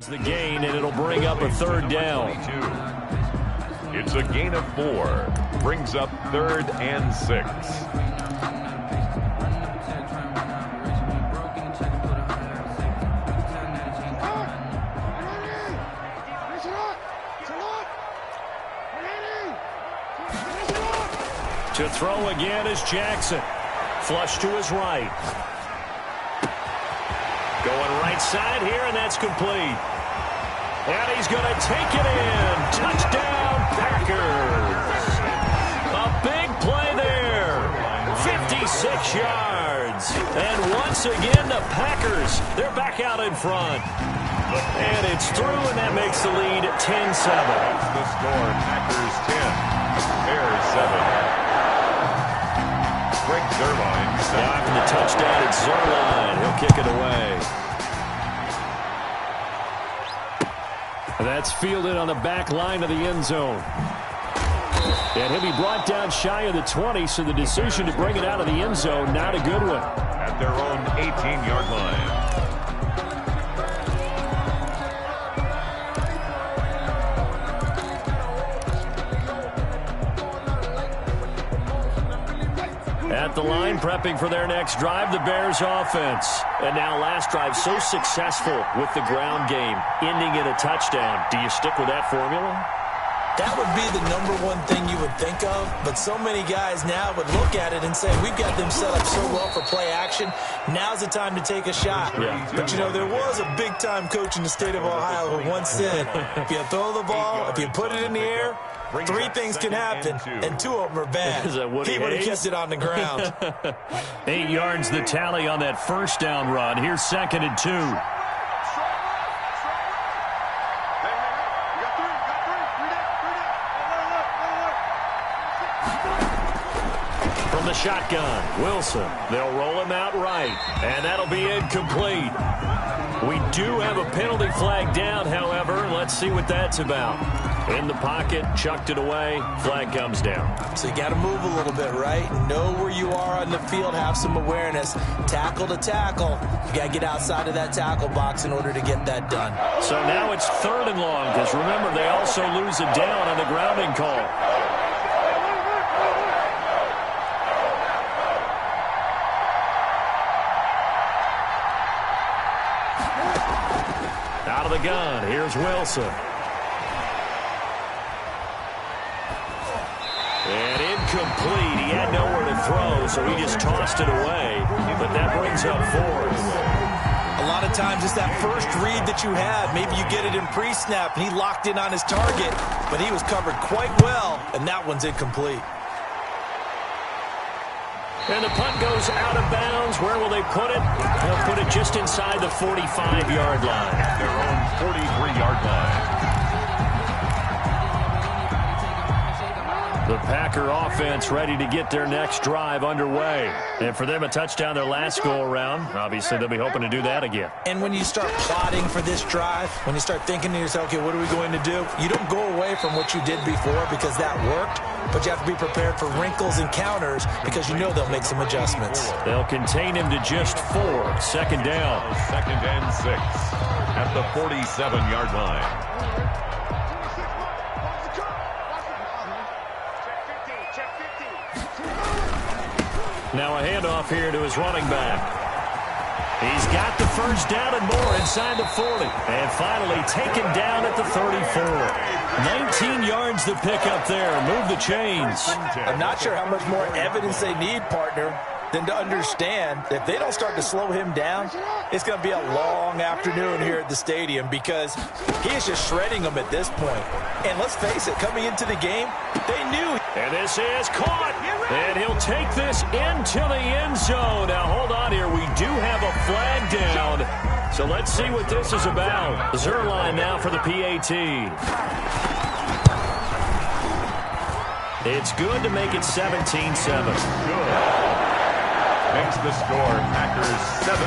The gain, and it'll bring up a third down. It's a gain of 4. Brings up 3rd and 6. To throw again is Jackson. Flush to his right. Going right side here, and that's complete. And he's going to take it in. Touchdown, Packers. A big play there. 56 yards. And once again, the Packers, they're back out in front. And it's through, and that makes the lead 10-7. That's the score. Packers 10. Bears 7. Greg Zuerlein. After the touchdown, it's Zuerlein. He'll kick it away. That's fielded on the back line of the end zone. And he'll be brought down shy of the 20, so the decision to bring it out of the end zone, not a good one. At their own 18-yard line. At the line, prepping for their next drive, the Bears offense. And now last drive so successful with the ground game, ending in a touchdown. Do you stick with that formula? That would be the #1 thing you would think of, but so many guys now would look at it and say, we've got them set up so well for play action. Now's the time to take a shot. Yeah. But, you know, there was a big-time coach in the state of Ohio who once said, if you throw the ball, if you put it in the air, 3 things can happen, and 2 of them are bad. He would have kept it on the ground. 8 yards the tally on that first down run. Here's 2nd and 2. From the shotgun, Wilson. They'll roll him out right, and that'll be incomplete. We do have a penalty flag down, however. Let's see what that's about. In the pocket, chucked it away, flag comes down. So you got to move a little bit, right? Know where you are on the field, have some awareness. Tackle to tackle. You got to get outside of that tackle box in order to get that done. So now it's 3rd and long, because remember, they also lose a down on the grounding call. Out of the gun, here's Wilson. And incomplete. He had nowhere to throw, so he just tossed it away. But that brings up 4th. A lot of times it's that first read that you have. Maybe you get it in pre-snap, and he locked in on his target, but he was covered quite well, and that one's incomplete. And the punt goes out of bounds. Where will they put it? They'll put it just inside the 45-yard line. Their own 43-yard line. The Packer offense ready to get their next drive underway. And for them, a touchdown their last go-around. Obviously, they'll be hoping to do that again. And when you start plotting for this drive, when you start thinking to yourself, okay, what are we going to do? You don't go away from what you did before because that worked, but you have to be prepared for wrinkles and counters because you know they'll make some adjustments. They'll contain him to just 4. 2nd down. 2nd and 6 at the 47-yard line. Now a handoff here to his running back. He's got the first down and more inside the 40. And finally taken down at the 34. 19 yards to pick up there. Move the chains. I'm not sure how much more evidence they need, partner, than to understand that if they don't start to slow him down, it's going to be a long afternoon here at the stadium because he is just shredding them at this point. And let's face it, coming into the game, they knew. And this is caught. And he'll take this into the end zone. Now, hold on here. We do have a flag down. So let's see what this is about. Zuerlein now for the PAT. It's good to make it 17-7. Good. Makes the score Packers 17.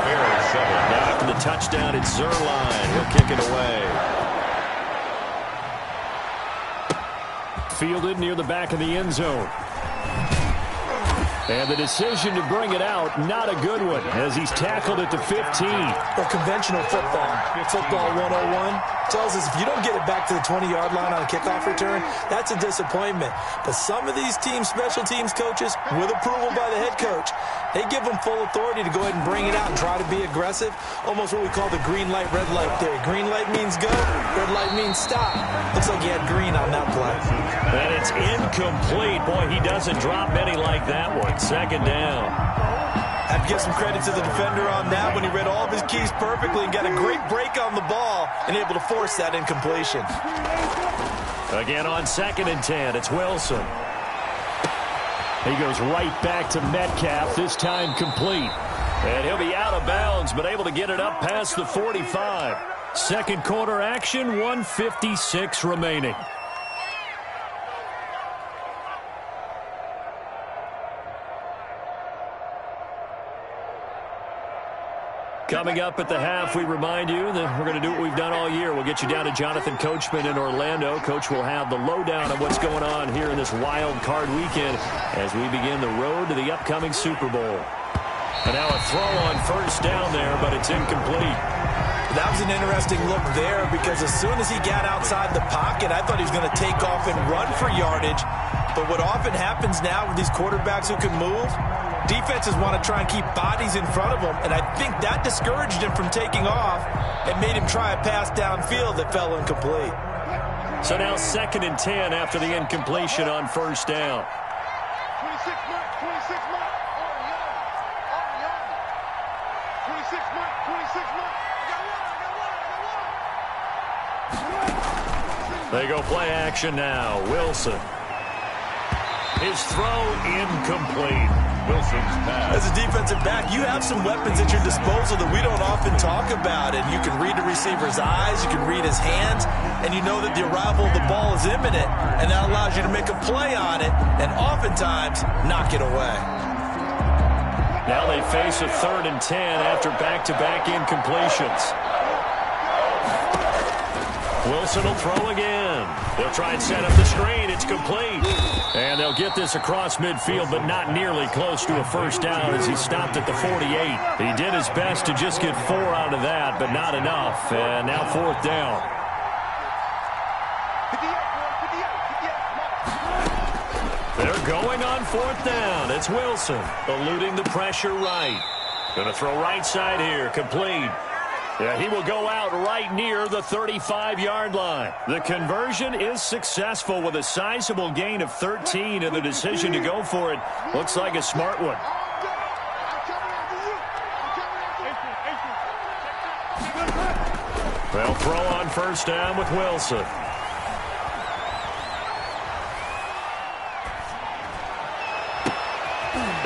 Bears 7. Now after the touchdown, it's Zuerlein. He'll kick it away. Fielded near the back of the end zone. And the decision to bring it out, not a good one, as he's tackled at the 15. Well, conventional football 101, tells us if you don't get it back to the 20-yard line on a kickoff return, that's a disappointment. But some of these special teams coaches, with approval by the head coach, they give them full authority to go ahead and bring it out and try to be aggressive, almost what we call the green light, red light theory. Green light means go, red light means stop. Looks like he had green on that play. And it's incomplete. Boy, he doesn't drop many like that one. Second down. I have to give some credit to the defender on that when he read all of his keys perfectly and got a great break on the ball and able to force that incompletion. Again on 2nd and 10, it's Wilson. He goes right back to Metcalf, this time complete. And he'll be out of bounds, but able to get it up past the 45. Second quarter action, 1:56 remaining. Coming up at the half, we remind you that we're going to do what we've done all year. We'll get you down to Jonathan Coachman in Orlando. Coach will have the lowdown of what's going on here in this wild card weekend as we begin the road to the upcoming Super Bowl. And now a throw on first down there, but it's incomplete. That was an interesting look there because as soon as he got outside the pocket, I thought he was going to take off and run for yardage. But what often happens now with these quarterbacks who can move, defenses want to try and keep bodies in front of them, and I think that discouraged him from taking off and made him try a pass downfield that fell incomplete. So now 2nd and 10 after the incompletion on first down. 26 mark, 26 mark. 26 mark, 26 mark. They go play action now. Wilson. His throw incomplete. Wilson's pass. As a defensive back, you have some weapons at your disposal that we don't often talk about. And you can read the receiver's eyes, you can read his hands, and you know that the arrival of the ball is imminent. And that allows you to make a play on it and oftentimes knock it away. Now they face a 3rd and 10 after back-to-back incompletions. Wilson will throw again. They'll try and set up the screen. It's complete. And they'll get this across midfield, but not nearly close to a first down as he stopped at the 48. He did his best to just get 4 out of that, but not enough. And now 4th down. They're going on 4th down. It's Wilson eluding the pressure right. Going to throw right side here. Complete. Yeah, he will go out right near the 35-yard line. The conversion is successful with a sizable gain of 13, and the decision to go for it looks like a smart one. They'll throw on first down with Wilson.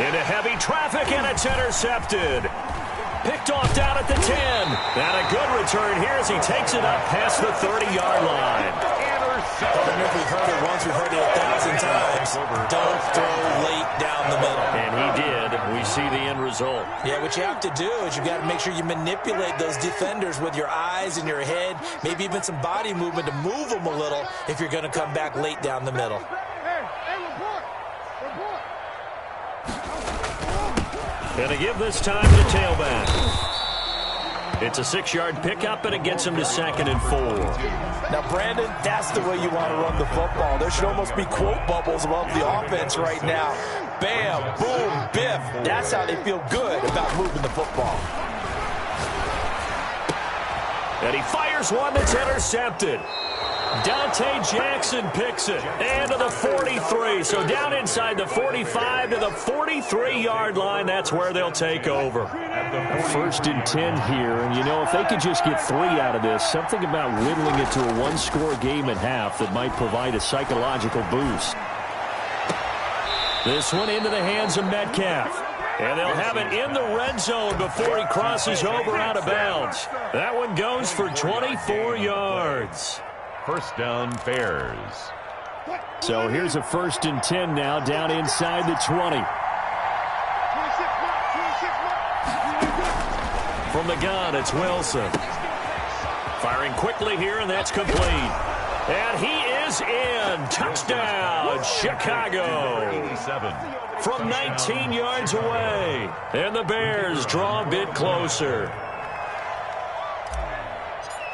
Into heavy traffic, and it's intercepted. Picked off down at the 10. And a good return here as he takes it up past the 30-yard line. Well, if we've heard it once, we've heard it 1,000 times. Don't throw late down the middle. And he did. We see the end result. Yeah, what you have to do is you've got to make sure you manipulate those defenders with your eyes and your head, maybe even some body movement to move them a little if you're going to come back late down the middle. Going to give this time to tailback. It's a 6-yard pickup, and it gets him to 2nd and 4. Now, Brandon, that's the way you want to run the football. There should almost be quote bubbles above the offense right now. Bam, boom, biff. That's how they feel good about moving the football. And he fires one that's intercepted. Dante Jackson picks it. And to the 43. So down inside the 45 to the 43-yard line. That's where they'll take over. 1st and 10 here. And, you know, if they could just get 3 out of this, something about whittling it to a 1-score game at half that might provide a psychological boost. This one into the hands of Metcalf. And they'll have it in the red zone before he crosses over out of bounds. That one goes for 24 yards. First down, Bears. So here's a 1st and 10 now down inside the 20. From the gun, it's Wilson. Firing quickly here, and that's complete. And he is is in. Touchdown, Chicago. 87. From 19 yards away. And the Bears draw a bit closer.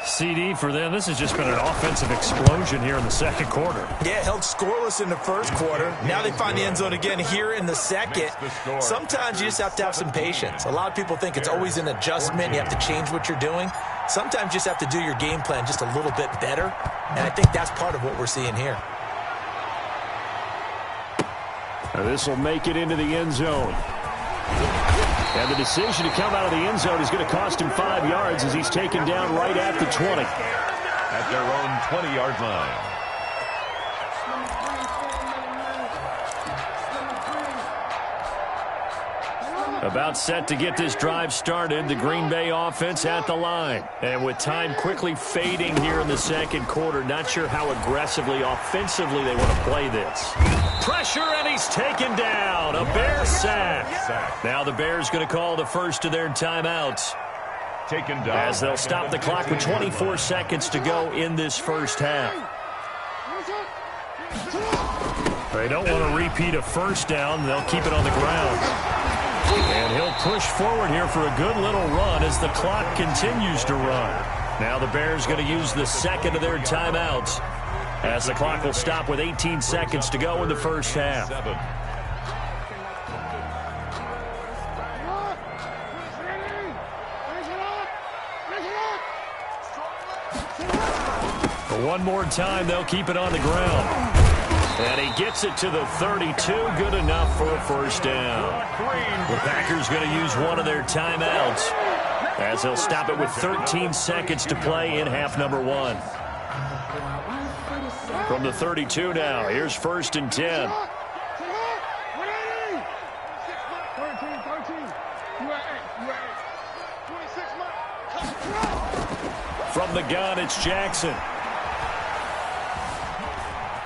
CD for them. This has just been an offensive explosion here in the second quarter. Yeah, held scoreless in the first quarter. Now they find the end zone again here in the second. Sometimes you just have to have some patience. A lot of people think it's always an adjustment. You have to change what you're doing. Sometimes you just have to do your game plan just a little bit better. And I think that's part of what we're seeing here. This will make it into the end zone. And the decision to come out of the end zone is going to cost him 5 yards as he's taken down right at the 20. At their own 20-yard line. About set to get this drive started, the Green Bay offense at the line. And with time quickly fading here in the second quarter, not sure how aggressively, offensively they want to play this. Pressure, and he's taken down. A Bear sack. Now the Bears going to call the first of their timeouts. Taken down. As they'll stop the clock with 24 seconds to go in this first half. They don't want to repeat a first down. They'll keep it on the ground. And he'll push forward here for a good little run as the clock continues to run. Now the Bears going to use the second of their timeouts as the clock will stop with 18 seconds to go in the first half. One more time, they'll keep it on the ground. And he gets it to the 32. Good enough for a first down. The Packers going to use one of their timeouts as they'll stop it with 13 seconds to play in half number one. From the 32 now, here's first and 10. From the gun, it's Jackson.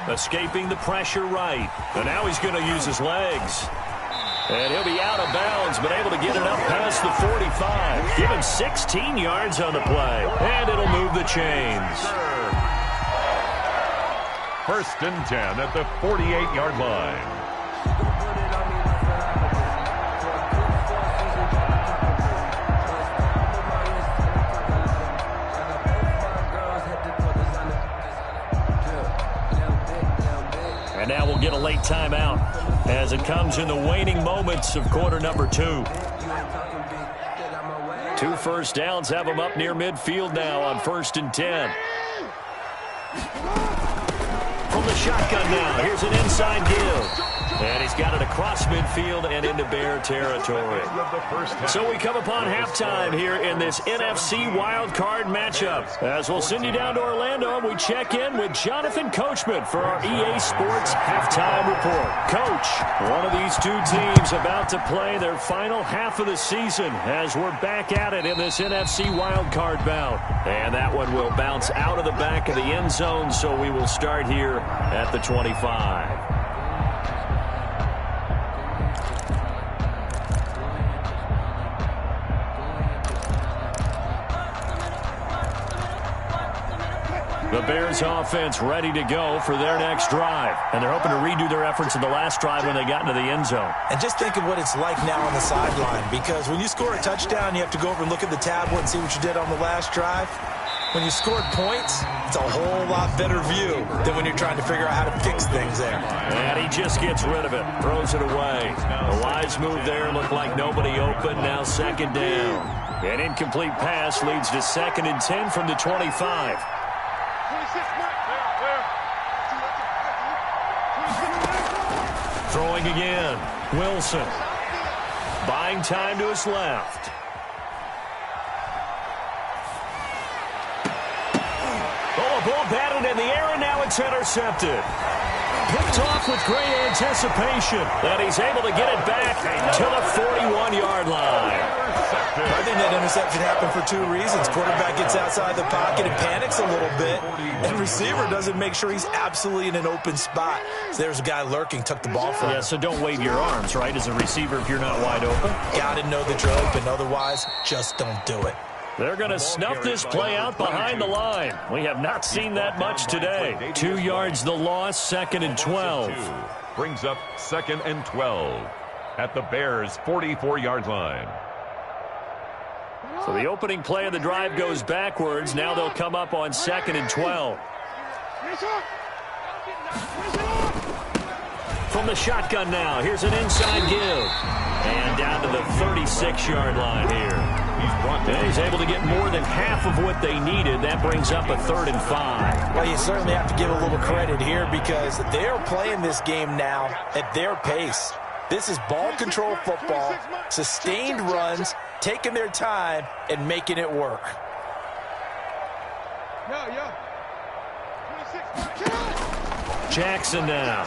Escaping the pressure right. And now he's going to use his legs. And he'll be out of bounds, but able to get it up past the 45. Give him 16 yards on the play. And it'll move the chains. First and 10 at the 48-yard line. And now we'll get a late timeout as it comes in the waning moments of quarter number two. 2 first downs have them up near midfield now on first and 10. From the shotgun now, here's an inside give. And he's got it across midfield and into Bear territory. So we come upon halftime here in this NFC wildcard matchup. As we'll send you down to Orlando, and we check in with Jonathan Coachman for our EA Sports Halftime Report. Coach, one of these two teams about to play their final half of the season as we're back at it in this NFC wildcard bout. And that one will bounce out of the back of the end zone, so we will start here at the 25. The Bears offense ready to go for their next drive. And they're hoping to redo their efforts in the last drive when they got into the end zone. And just think of what it's like now on the sideline, because when you score a touchdown, you have to go over and look at the tablet and see what you did on the last drive. When you scored points, it's a whole lot better view than when you're trying to figure out how to fix things there. And he just gets rid of it, throws it away. The wise move there, looked like nobody open, now second down. An incomplete pass leads to second and 10 from the 25. Throwing again, Wilson. Buying time to his left. Oh, a ball batted in the air, and now it's intercepted. Picked off with great anticipation, and he's able to get it back to the 41-yard line. I think that interception happened for two reasons. Quarterback gets outside the pocket and panics a little bit, and receiver doesn't make sure he's absolutely in an open spot. So there's a guy lurking, took the ball from him. Yeah, so don't wave your arms, right, as a receiver if you're not wide open. Got to know that you're open. Otherwise, just don't do it. They're going to snuff this play out behind the line. We have not seen that much today. 2 yards the loss, 2nd and 12. Brings up 2nd and 12 at the Bears' 44-yard line. So the opening play of the drive goes backwards. Now they'll come up on 2nd and 12. From the shotgun now, here's an inside give. And down to the 36-yard line here. And he's able to get more than half of what they needed. That brings up a 3rd and 5. Well, you certainly have to give a little credit here because they're playing this game now at their pace. This is ball control football, sustained runs, taking their time and making it work. Jackson now.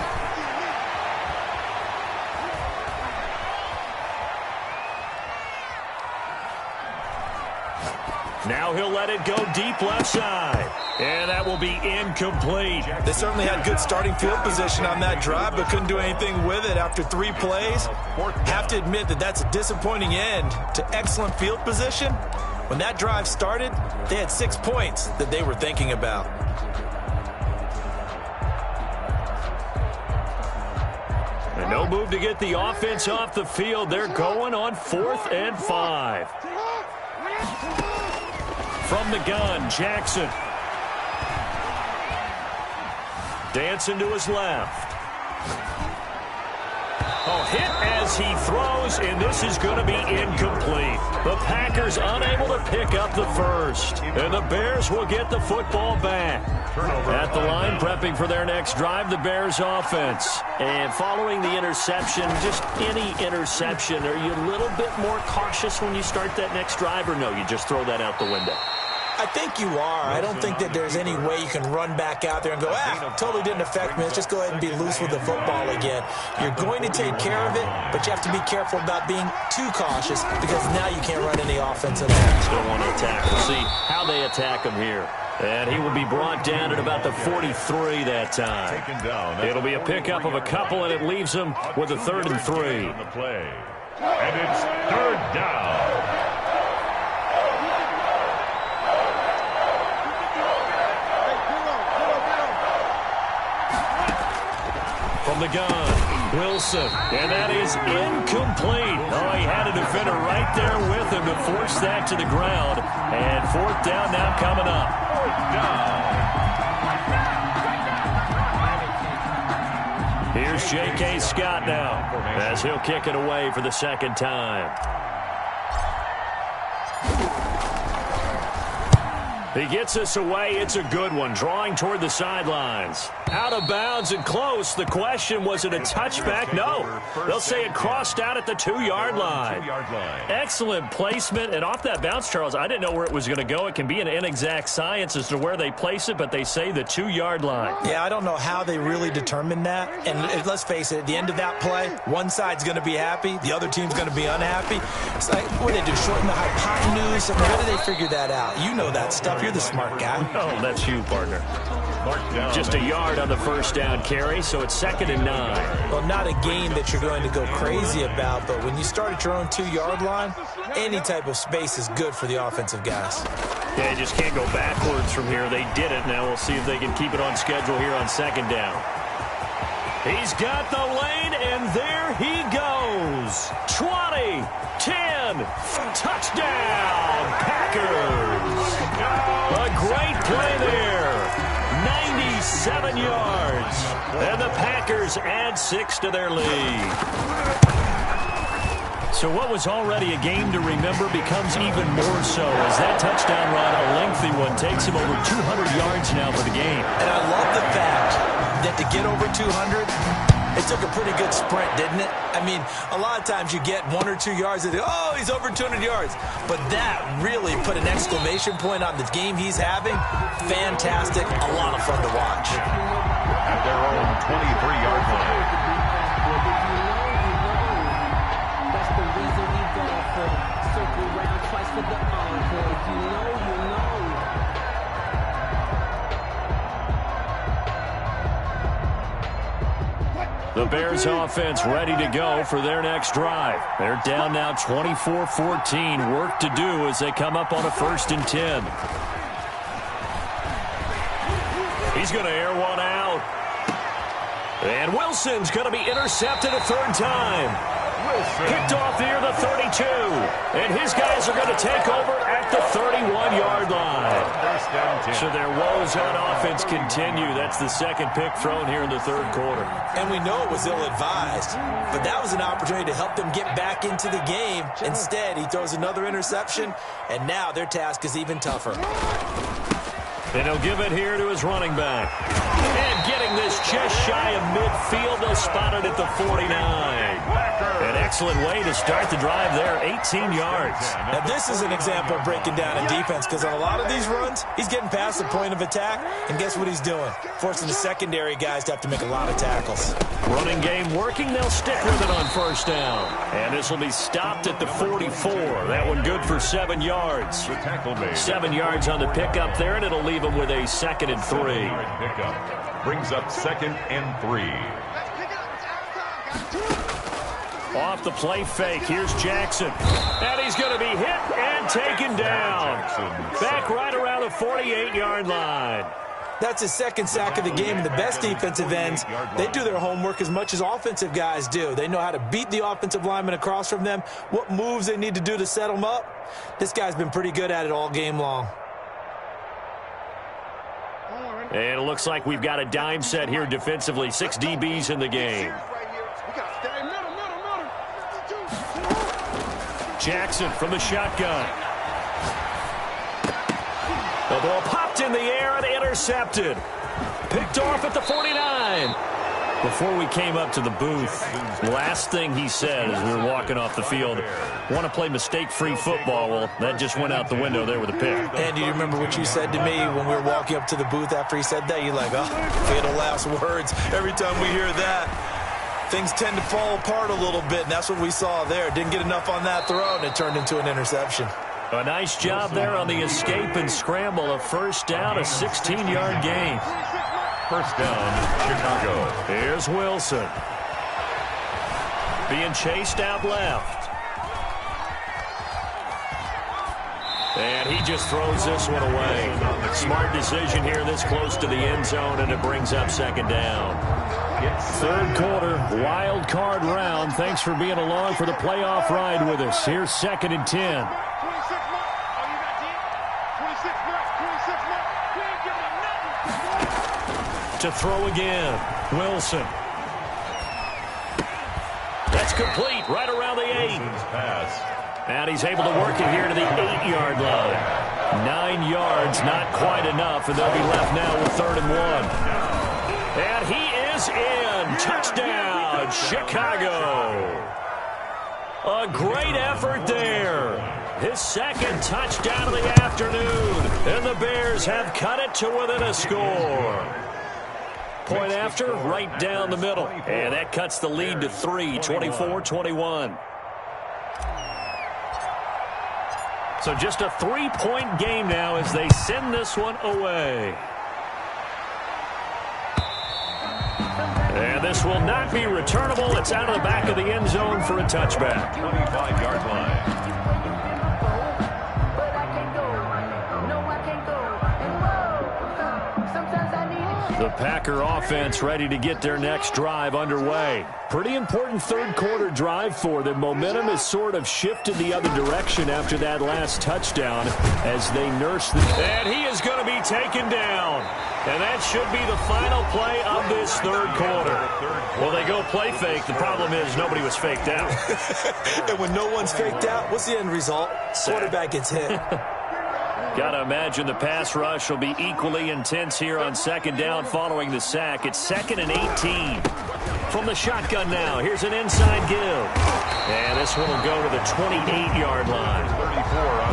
Now he'll let it go deep left side. And that will be incomplete. They certainly had good starting field position on that drive, but couldn't do anything with it after 3 plays. Have to admit that that's a disappointing end to excellent field position. When that drive started, they had 6 points that they were thinking about. And no move to get the offense off the field. They're going on 4th and 5. From the gun, Jackson. Dancing to his left. Oh, hit as he throws, and this is going to be incomplete. The Packers unable to pick up the first. And the Bears will get the football back. At the line, prepping for their next drive, the Bears offense. And following the interception, just any interception, are you a little bit more cautious when you start that next drive, or no, you just throw that out the window? I think you are. I don't think that there's any way you can run back out there and go, totally didn't affect me. Let's just go ahead and be loose with the football again. You're going to take care of it, but you have to be careful about being too cautious because now you can't run any offense at all. Still want to attack. We'll see how they attack him here. And he will be brought down at about the 43 that time. It'll be a pickup of a couple, and it leaves him with a 3rd and 3. And it's 3rd down. From the gun, Wilson, and that is incomplete. Oh, he had a defender right there with him to force that to the ground. And 4th down now coming up. 4th down. Here's J.K. Scott now as he'll kick it away for the 2nd time. He gets us away. It's a good one. Drawing toward the sidelines. Out of bounds and close. The question, was it a touchback? No. They'll say it crossed out at the 2-yard line. Excellent placement. And off that bounce, Charles, I didn't know where it was going to go. It can be an inexact science as to where they place it, but they say the 2-yard line. Yeah, I don't know how they really determined that. And let's face it, at the end of that play, one side's going to be happy, the other team's going to be unhappy. It's like, what do they do, shorten the hypotenuse? I mean, how do they figure that out? You know that stuff. You're the smart guy. Oh, that's you, partner. Just a yard on the 1st down carry, so it's 2nd and 9. Well, not a game that you're going to go crazy about, but when you start at your own 2-yard line, any type of space is good for the offensive guys. Yeah, you just can't go backwards from here. They did it. Now we'll see if they can keep it on schedule here on 2nd down. He's got the lane, and there he goes. 20, 10, touchdown, Packers. A great play there. 97 yards. And the Packers add 6 to their lead. So what was already a game to remember becomes even more so as that touchdown run, a lengthy one, takes him over 200 yards now for the game. And I love the fact that to get over 200, it took a pretty good sprint, didn't it? I mean, a lot of times you get 1 or 2 yards and oh, he's over 200 yards. But that really put an exclamation point on the game he's having. Fantastic. A lot of fun to watch. At their own 23-yard line. That's the reason we go for circle round twice for the encore. You know, you know. The Bears offense ready to go for their next drive. They're down now 24-14. Work to do as they come up on a 1st and 10. He's going to air one out. And Wilson's going to be intercepted a 3rd time. Picked off near the 32. And his guys are going to take over at the 31-yard line. So their woes on offense continue. That's the 2nd pick thrown here in the 3rd quarter. And we know it was ill-advised, but that was an opportunity to help them get back into the game. Instead, he throws another interception, and now their task is even tougher. And he'll give it here to his running back. And getting this just shy of midfield, they'll spot it at the 49. An excellent way to start the drive there, 18 yards. Now, this is an example of breaking down in defense, because on a lot of these runs, he's getting past the point of attack, and guess what he's doing? Forcing the secondary guys to have to make a lot of tackles. Running game working, they'll stick with it on 1st down. And this will be stopped at the 44. That one good for 7 yards. 7 yards on the pickup there, and it'll leave him with a 2nd and 3. Pickup brings up 2nd and 3. Off the play fake, here's Jackson. And he's going to be hit and taken down. Back right around the 48-yard line. That's his 2nd sack of the game, and the best defensive ends, they do their homework as much as offensive guys do. They know how to beat the offensive lineman across from them, what moves they need to do to set them up. This guy's been pretty good at it all game long. And it looks like we've got a dime set here defensively. 6 DBs in the game. Jackson from the shotgun. The ball popped in the air and intercepted. Picked off at the 49. Before we came up to the booth, last thing he said as we were walking off the field, want to play mistake-free football. Well, that just went out the window there with a pick. And do you remember what you said to me when we were walking up to the booth after he said that? You're like, oh, fatal last words. Every time we hear that, things tend to fall apart a little bit, and that's what we saw there. Didn't get enough on that throw, and it turned into an interception. A nice job there on the escape and scramble. A 1st down, a 16-yard gain. 1st down, Chicago. Here's Wilson. Being chased out left. And he just throws this one away. Smart decision here this close to the end zone, and it brings up 2nd down. 3rd quarter, wild card round. Thanks for being along for the playoff ride with us. Here's 2nd and 10. To throw again, Wilson. That's complete right around the 8. And he's able to work it here to the 8-yard line. 9 yards, not quite enough, and they'll be left now with 3rd and 1. And he is in. Touchdown, Chicago. A great effort there. His 2nd touchdown of the afternoon. And the Bears have cut it to within a score. Point after, right down the middle. And that cuts the lead to 3, 24-21. So just a 3-point game now as they send this one away. And this will not be returnable. It's out of the back of the end zone for a touchback. 25-yard line. The Packer offense ready to get their next drive underway. Pretty important 3rd quarter drive for them. Momentum has sort of shifted the other direction after that last touchdown as they nurse the... And he is going to be taken down. And that should be the final play of this 3rd quarter. Well, they go play fake. The problem is nobody was faked out. And when no one's faked out, what's the end result? Quarterback gets hit. Got to imagine the pass rush will be equally intense here on 2nd down following the sack. It's 2nd and 18. From the shotgun now, here's an inside give. And this one will go to the 28-yard line.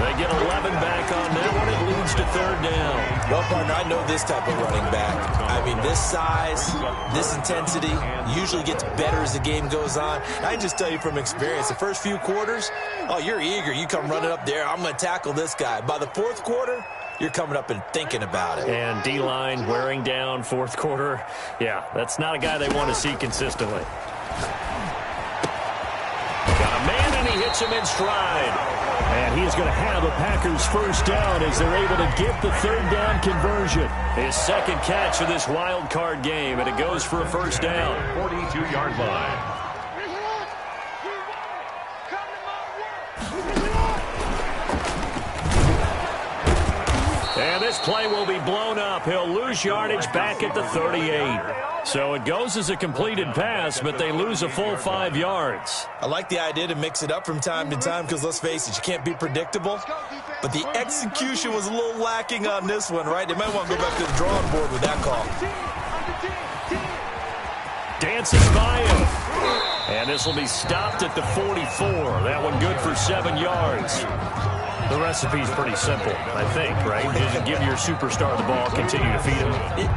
They get 11 back on that one. It leads to 3rd down. Well, partner, I know this type of running back. I mean, this size, this intensity usually gets better as the game goes on. I can just tell you from experience, the first few quarters, oh, you're eager. You come running up there, I'm going to tackle this guy. By the 4th quarter, you're coming up and thinking about it. And D-line wearing down fourth quarter. Yeah, that's not a guy they want to see consistently. Got a man, and he hits him in stride. And he's going to have a Packers first down as they're able to get the third down conversion. His second catch of this wild card game, and it goes for a first down. 42-yard line. And this play will be blown up. He'll lose yardage back at the 38. So it goes as a completed pass, but they lose a full 5 yards. I like the idea to mix it up from time to time because, let's face it, you can't be predictable. But the execution was a little lacking on this one, right? They might want to go back to the drawing board with that call. Dances by him. And this will be stopped at the 44. That one good for 7 yards. The recipe's pretty simple, I think, right? Just give your superstar the ball, continue to feed him.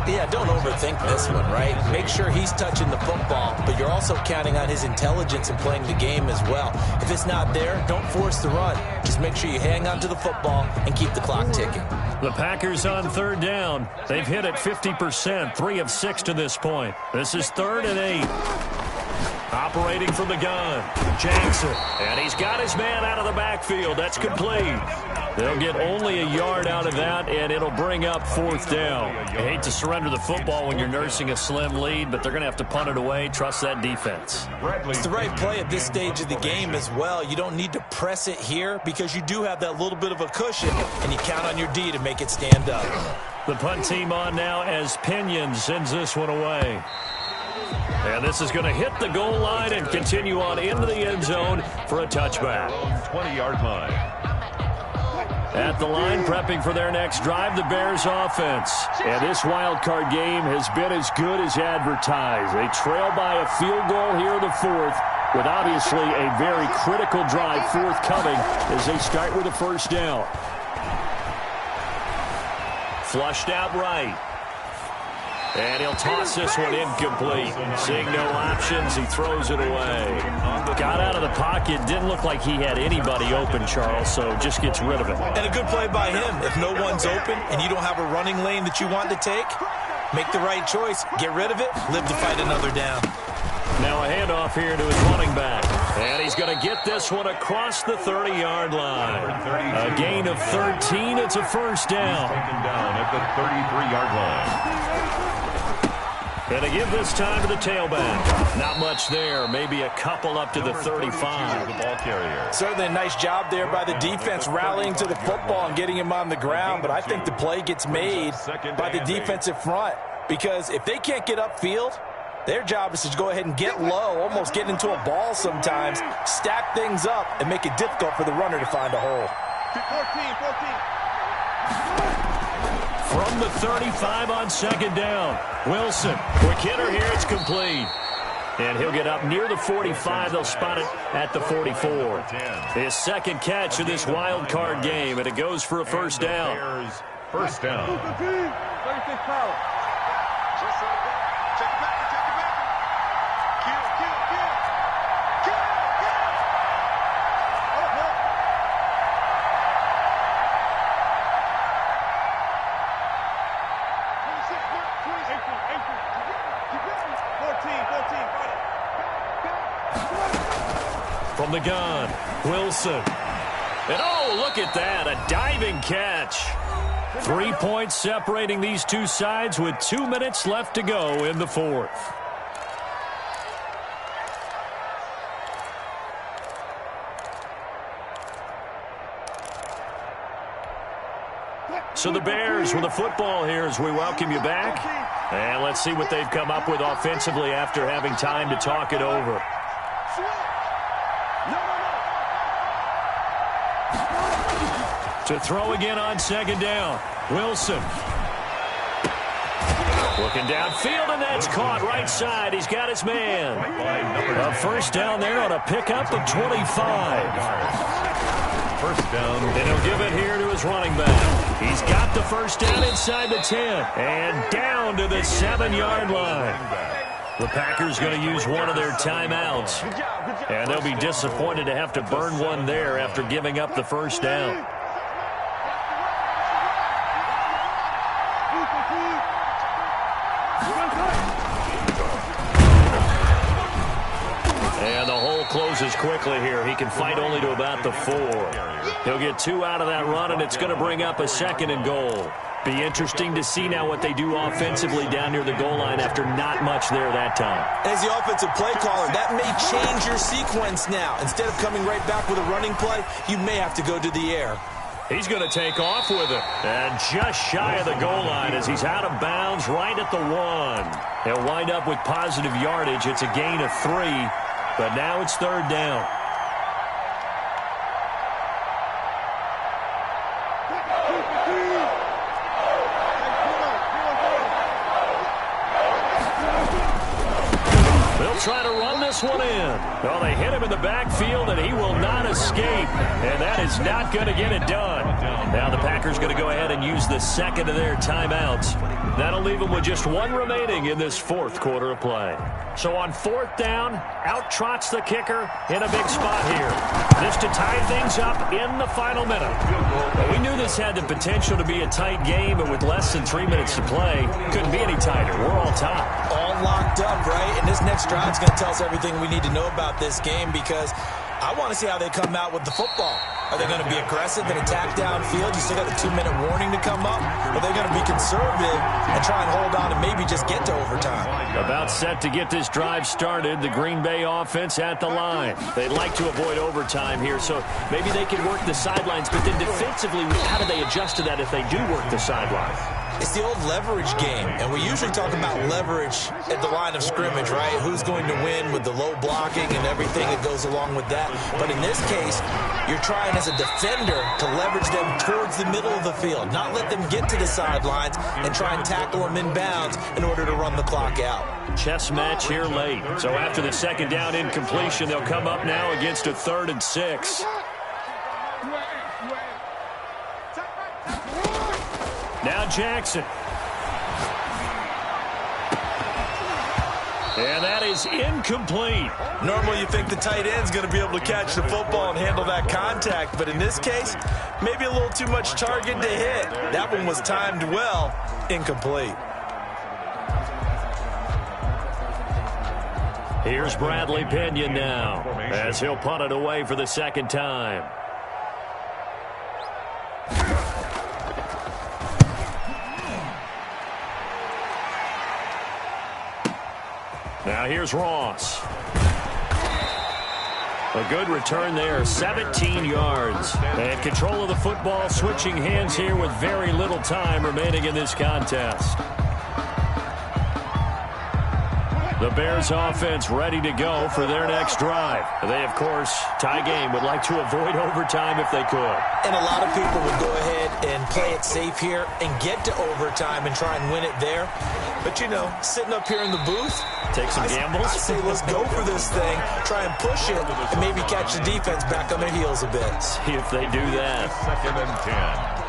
Yeah, don't overthink this one, right? Make sure he's touching the football, but you're also counting on his intelligence in playing the game as well. If it's not there, don't force the run. Just make sure you hang on to the football and keep the clock ticking. The Packers on third down. They've hit it 50%, 3 of 6 to this point. This is 3rd and 8. Operating from the gun, Jackson. And he's got his man out of the backfield. That's complete. They'll get only a yard out of that, and it'll bring up 4th down. You hate to surrender the football when you're nursing a slim lead, but they're going to have to punt it away. Trust that defense. It's the right play at this stage of the game as well. You don't need to press it here because you do have that little bit of a cushion, and you count on your D to make it stand up. The punt team on now as Pinion sends this one away. And this is going to hit the goal line and continue on into the end zone for a touchback. 20-yard line. At the line, prepping for their next drive, the Bears offense. And this wild card game has been as good as advertised. They trail by a field goal here in the 4th, with obviously a very critical drive forthcoming as they start with a first down. Flushed out right. And he'll toss this one incomplete. Seeing no options, he throws it away. Got out of the pocket. Didn't look like he had anybody open, Charles, so just gets rid of it. And a good play by him. If no one's open and you don't have a running lane that you want to take, make the right choice. Get rid of it. Live to fight another down. Now a handoff here to his running back. And he's going to get this one across the 30-yard line. A gain of 13. It's a first down. Taken down at the 33-yard line. And they give this time to the tailback. Not much there. Maybe a couple up to the 35. The ball carrier. Certainly a nice job there by the defense rallying to the football and getting him on the ground. But I think the play gets made by the defensive front. Because if they can't get upfield, their job is to go ahead and get low, almost get into a ball sometimes, stack things up, and make it difficult for the runner to find a hole. 14. From the 35 on second down. Wilson, quick hitter here, it's complete. And he'll get up near the 45. They'll spot it at the 44. His second catch of this wild card game, and it goes for a first down. First down. 36 power. Just like that. Check it back. Kill. From the gun, Wilson. And oh, look at that, a diving catch. 3 points separating these two sides with 2 minutes left to go in the 4th. So the Bears with the football here as we welcome you back. And let's see what they've come up with offensively after having time to talk it over. To throw again on second down. Wilson. Looking downfield, and that's caught right side. He's got his man. A first down there on a pickup of 25. First down. And he'll give it here to his running back. He's got the first down inside the 10. And down to the 7-yard line. The Packers going to use one of their timeouts. And they'll be disappointed to have to burn one there after giving up the first down. closes quickly here. He can fight only to about the 4. He'll get 2 out of that run, and it's going to bring up a 2nd and goal. Be interesting to see now what they do offensively down near the goal line after not much there that time. As the offensive play caller, that may change your sequence now. Instead of coming right back with a running play, you may have to go to the air. He's going to take off with it. And just shy of the goal line as he's out of bounds right at the 1. He'll wind up with positive yardage. It's a gain of 3, but now it's 3rd down. Try to run this one in. Well, they hit him in the backfield, and he will not escape. And that is not going to get it done. Now the Packers going to go ahead and use the 2nd of their timeouts. That'll leave them with just 1 remaining in this 4th quarter of play. So on 4th down, out trots the kicker in a big spot here. This to tie things up in the final minute. Well, we knew this had the potential to be a tight game, but with less than 3 minutes to play, couldn't be any tighter. We're all tied. All locked up, right? And this next drive's going to tell us everything we need to know about this game, because I want to see how they come out with the football. Are they going to be aggressive and attack downfield? You still got a 2-minute warning to come up? Or are they going to be conservative and try and hold on and maybe just get to overtime? About set to get this drive started. The Green Bay offense at the line. They'd like to avoid overtime here, so maybe they can work the sidelines. But then defensively, how do they adjust to that if they do work the sidelines? It's the old leverage game, and we usually talk about leverage at the line of scrimmage, right? Who's going to win with the low blocking and everything that goes along with that. But in this case, you're trying as a defender to leverage them towards the middle of the field, not let them get to the sidelines and try and tackle them in bounds in order to run the clock out. Chess match here late. So after the 2nd down incompletion, they'll come up now against a 3rd and 6. Now Jackson. And that is incomplete. Normally you think the tight end's going to be able to catch the football and handle that contact, but in this case, maybe a little too much target to hit. That one was timed well. Incomplete. Here's Bradley Pinion now as he'll punt it away for the 2nd time. Now here's Ross. A good return there, 17 yards. And control of the football, switching hands here with very little time remaining in this contest. The Bears offense ready to go for their next drive. They, of course, tie game, would like to avoid overtime if they could. And a lot of people would go ahead and play it safe here and get to overtime and try and win it there. But, you know, sitting up here in the booth, take some gambles. I say let's go for this thing, try and push it, and maybe catch the defense back on their heels a bit. See if they do that. 2nd and 10.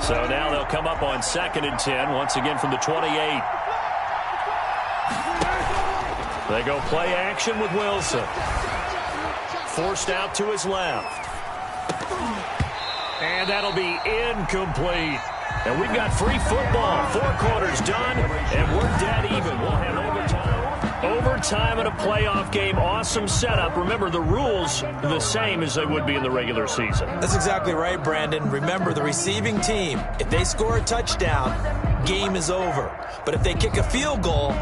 So now they'll come up on 2nd and 10, once again from the 28. They go play action with Wilson. Forced out to his left. And that'll be incomplete. And we've got free football. 4 quarters done, and we're dead even. We'll have overtime. Overtime in a playoff game. Awesome setup. Remember, the rules are the same as they would be in the regular season. That's exactly right, Brandon. Remember, the receiving team, if they score a touchdown, game is over. But if they kick a field goal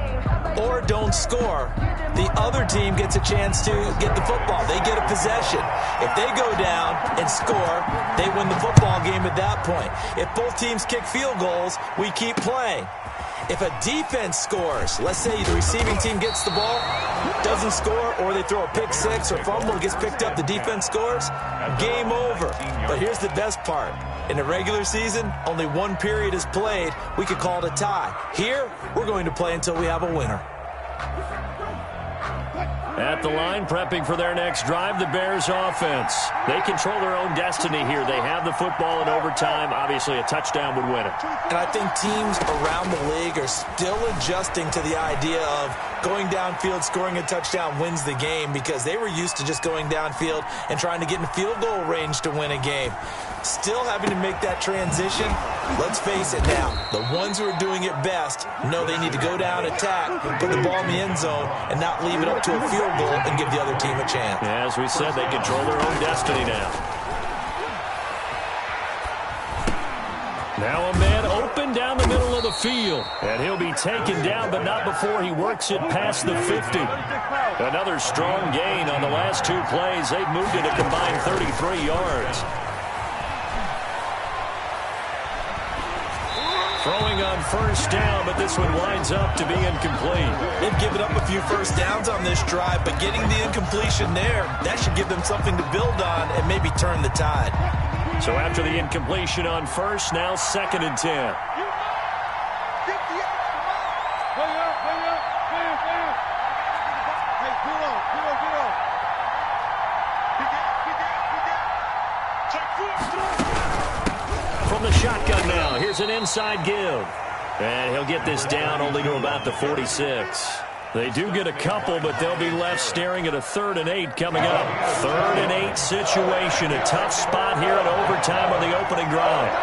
or don't score, the other team gets a chance to get the football. They get a possession. If they go down and score, they win the football game at that point. If both teams kick field goals, we keep playing. If a defense scores, let's say the receiving team gets the ball, doesn't score, or they throw a pick six or fumble, gets picked up, the defense scores, game over. But here's the best part. In the regular season, only 1 period is played. We could call it a tie. Here, we're going to play until we have a winner. At the line, prepping for their next drive, the Bears offense. They control their own destiny here. They have the football in overtime. Obviously, a touchdown would win it. And I think teams around the league are still adjusting to the idea of going downfield, scoring a touchdown wins the game because they were used to just going downfield and trying to get in field goal range to win a game. Still having to make that transition. Let's face it now, the ones who are doing it best know they need to go down, attack, put the ball in the end zone, and not leave it up to a field goal and give the other team a chance. Yeah, as we said, they control their own destiny now. Now a man open down the middle of the field. And he'll be taken down, but not before he works it past the 50. Another strong gain on the last two plays. They've moved it a combined 33 yards. Throwing on first down, but this one winds up to be incomplete. They've given up a few first downs on this drive, but getting the incompletion there, that should give them something to build on and maybe turn the tide. So after the incompletion on first, now 2nd and 10. From the shotgun now, here's an inside give. And he'll get this down only to about the 46. They do get a couple, but they'll be left staring at a 3rd and 8 coming up. 3rd and 8 situation. A tough spot here in overtime on the opening drive.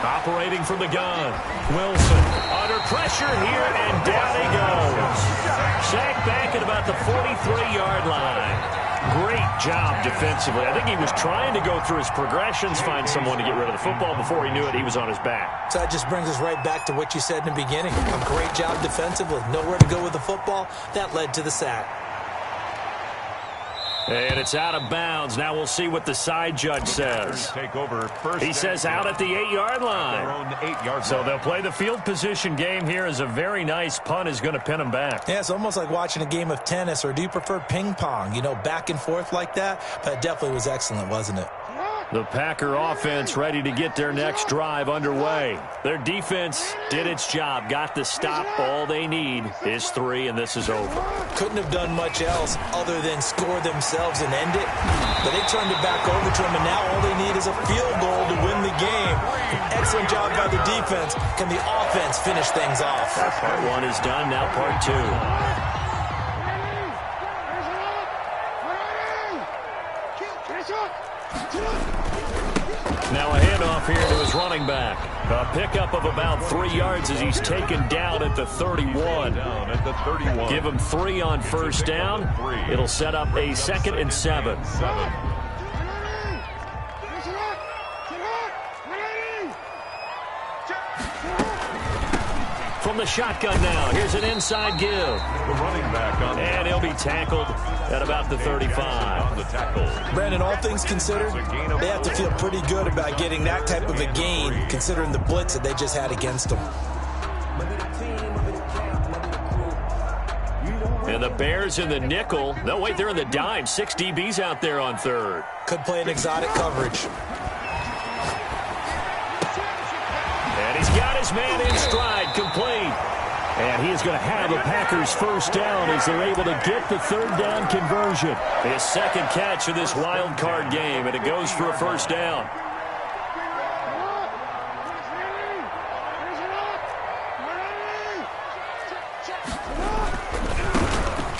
Operating from the gun. Wilson under pressure here, and down he goes. Sacked back at about the 43-yard line. Great job defensively. I think he was trying to go through his progressions, find someone to get rid of the football. Before he knew it, he was on his back. So that just brings us right back to what you said in the beginning. A great job defensively. Nowhere to go with the football. That led to the sack. And it's out of bounds. Now we'll see what the side judge says. Take over first. He says out at the 8-yard line. So they'll play the field position game here as a very nice punt is going to pin them back. Yeah, it's almost like watching a game of tennis, or do you prefer ping pong? You know, back and forth like that? That definitely was excellent, wasn't it? The Packer offense ready to get their next drive underway. Their defense did its job, got the stop. All they need is 3, and this is over. Couldn't have done much else other than score themselves and end it. But they turned it back over to them, and now all they need is a field goal to win the game. Excellent job by the defense. Can the offense finish things off? Part 1 is done, now part 2. Now a handoff here to his running back. A pickup of about 3 yards as he's taken down at the 31. Give him 3 on first down. It'll set up a 2nd and 7. From the shotgun now, here's an inside give. The running back on, and he'll be tackled at about the 35. Brandon, all things considered, they have to feel pretty good about getting that type of a gain, considering the blitz that they just had against them. And the Bears in the nickel. No, wait, they're in the dime. 6 DBs out there on 3rd. Could play an exotic coverage. And he's got his man in stride, complete. And he is going to have a Packers first down as they're able to get the 3rd down conversion. His 2nd catch of this wild card game, and it goes for a first down.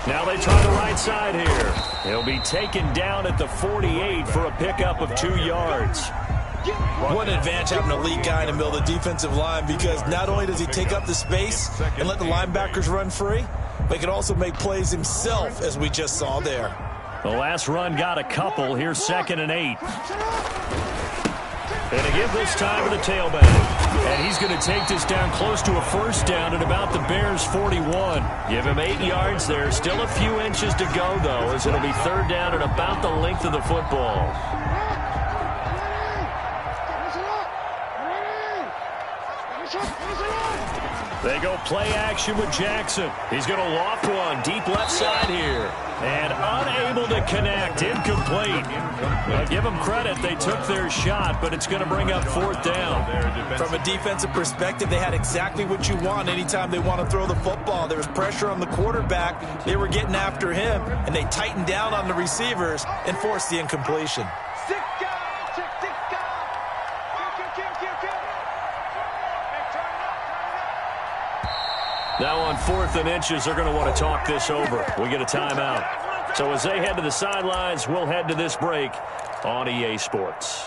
Now they try the right side here. He'll be taken down at the 48 for a pickup of 2 yards. What an advantage having a lead guy in the middle of the defensive line, because not only does he take up the space and let the linebackers run free, but he can also make plays himself, as we just saw there. The last run got a couple. Here's 2nd and 8. And to give this time to the tailback. And he's going to take this down close to a first down at about the Bears' 41. Give him 8 yards there. Still a few inches to go, though, as it'll be 3rd down at about the length of the football. They go play action with Jackson. He's going to loft one deep left side here. And unable to connect. Incomplete. Well, give them credit. They took their shot, but it's going to bring up 4th down. From a defensive perspective, they had exactly what you want anytime they want to throw the football. There was pressure on the quarterback. They were getting after him, and they tightened down on the receivers and forced the incompletion. Now on 4th and inches, they're going to want to talk this over. We get a timeout. So as they head to the sidelines, we'll head to this break on EA Sports.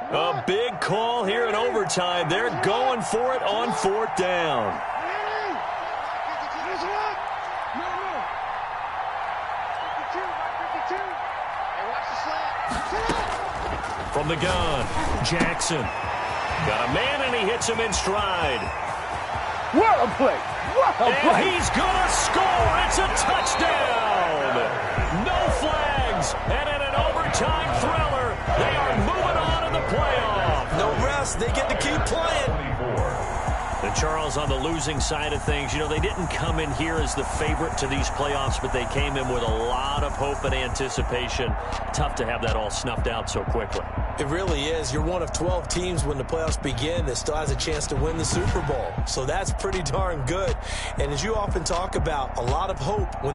A big call here in overtime. They're going for it on 4th down. From the gun, Jackson. Got a man, and he hits him in stride. What a play! What a play! And he's going to score. It's a touchdown. No flags. And in an overtime thriller, they are moving on in the playoff. No rest. They get to keep playing. And Charles, on the losing side of things, you know, they didn't come in here as the favorite to these playoffs, but they came in with a lot of hope and anticipation. Tough to have that all snuffed out so quickly. It really is. You're one of 12 teams when the playoffs begin that still has a chance to win the Super Bowl. So that's pretty darn good. And as you often talk about, a lot of hope when